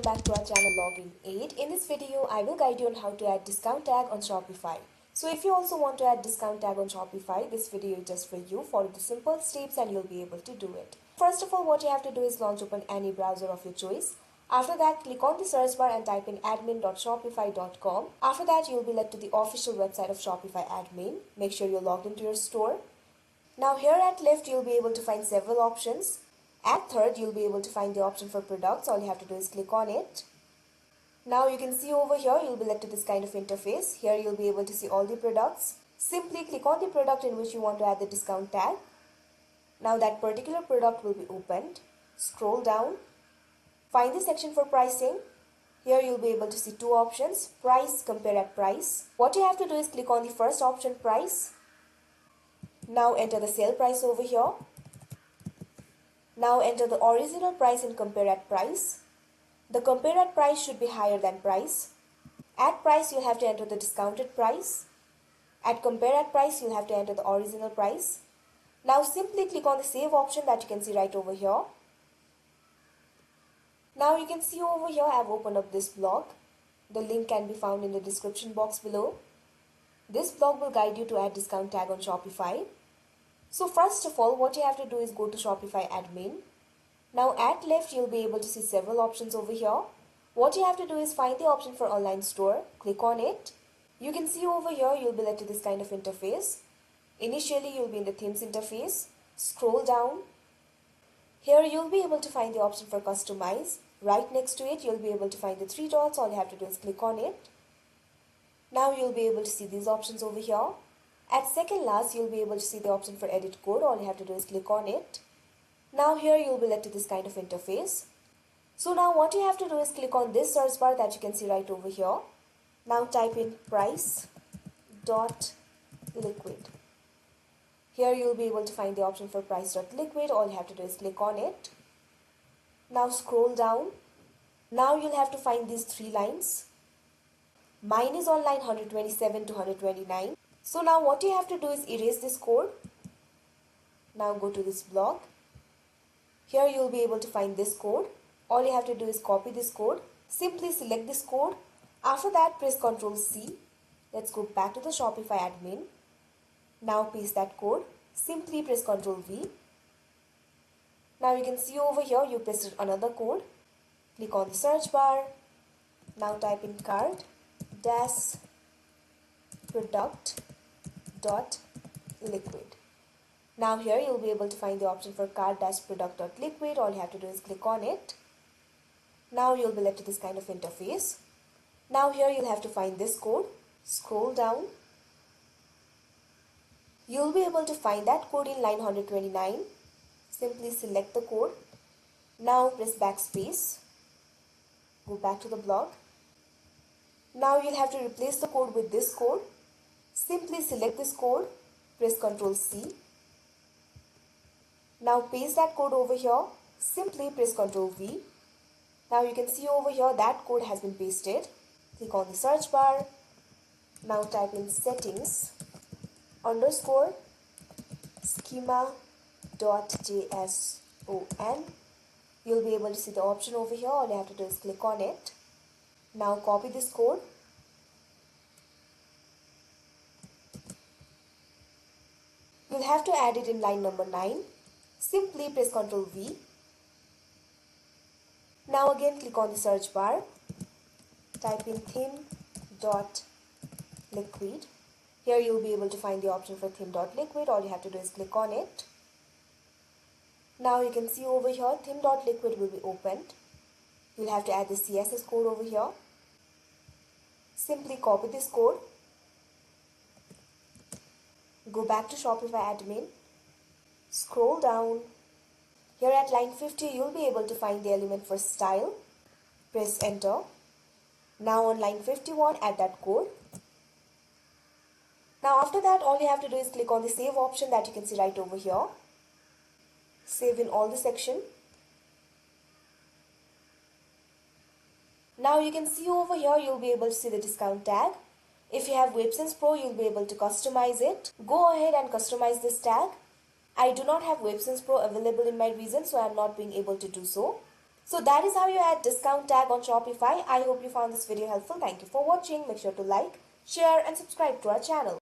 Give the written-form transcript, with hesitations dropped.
welcome back to our channel Login Aid. In this video, I will guide you on how to add discount tag on Shopify. So if you also want to add discount tag on Shopify, this video is just for you. Follow the simple steps and you'll be able to do it. First of all, what you have to do is launch open any browser of your choice. After that, click on the search bar and type in admin.shopify.com. After that, you'll be led to the official website of Shopify admin. Make sure you're logged into your store. Now here at left, you'll be able to find several options. At third, you'll be able to find the option for products. All you have to do is click on it. Now you can see over here, you'll be led to this kind of interface. Here you'll be able to see all the products. Simply click on the product in which you want to add the discount tag. Now that particular product will be opened. Scroll down. Find the section for pricing. Here you'll be able to see two options, price, compare at price. What you have to do is click on the first option, price. Now enter the sale price over here. Now enter the original price and compare at price. The compare at price should be higher than price. At price, you'll have to enter the discounted price. At compare at price, you'll have to enter the original price. Now simply click on the save option that you can see right over here. Now you can see over here, I've opened up this blog. The link can be found in the description box below. This blog will guide you to add discount tag on Shopify. So first of all, what you have to do is go to Shopify admin. Now at left, you'll be able to see several options over here. What you have to do is find the option for online store. Click on it. You can see over here, you'll be led to this kind of interface. Initially, you'll be in the themes interface. Scroll down. Here you'll be able to find the option for customize. Right next to it, you'll be able to find the three dots. All you have to do is click on it. Now you'll be able to see these options over here. At second last, you'll be able to see the option for edit code. All you have to do is click on it. Now here you'll be led to this kind of interface. So now what you have to do is click on this search bar that you can see right over here. Now type in price.liquid. Here you'll be able to find the option for price.liquid. All you have to do is click on it. Now scroll down. Now you'll have to find these three lines. Mine is on line 127 to 129. So now what you have to do is erase this code. Now go to this blog. Here you'll be able to find this code. All you have to do is copy this code. Simply select this code. After that, press Ctrl C. Let's go back to the Shopify admin. Now paste that code. Simply press Ctrl V. Now you can see over here, you pasted another code. Click on the search bar. Now type in card-product.liquid. Now here you'll be able to find the option for card-product.liquid. All you have to do is click on it. Now you'll be led to this kind of interface. Now here you'll have to find this code. Scroll down. You'll be able to find that code in line 129. Simply select the code. Now press backspace. Go back to the blog. Now you'll have to replace the code with this code. Simply select this code. Press Ctrl C. Now paste that code over here. Simply press Ctrl V. Now you can see over here that code has been pasted. Click on the search bar. Now type in settings _ schema.json. You'll be able to see the option over here. All you have to do is click on it. Now copy this code. You'll have to add it in line number 9. Simply press Ctrl V. Now again click on the search bar. Type in theme.liquid. Here you'll be able to find the option for theme.liquid. All you have to do is click on it. Now you can see over here theme.liquid will be opened. You'll have to add the CSS code over here. Simply copy this code. Go back to Shopify admin. Scroll down. Here at line 50, you'll be able to find the element for style. Press enter. Now on line 51, add that code. Now after that, all you have to do is click on the save option that you can see right over here. Save in all the section. Now you can see over here, you'll be able to see the discount tag. If you have WebSense Pro, you'll be able to customize it. Go ahead and customize this tag. I do not have WebSense Pro available in my region, so I am not being able to do so. So that is how you add discount tag on Shopify. I hope you found this video helpful. Thank you for watching. Make sure to like, share and subscribe to our channel.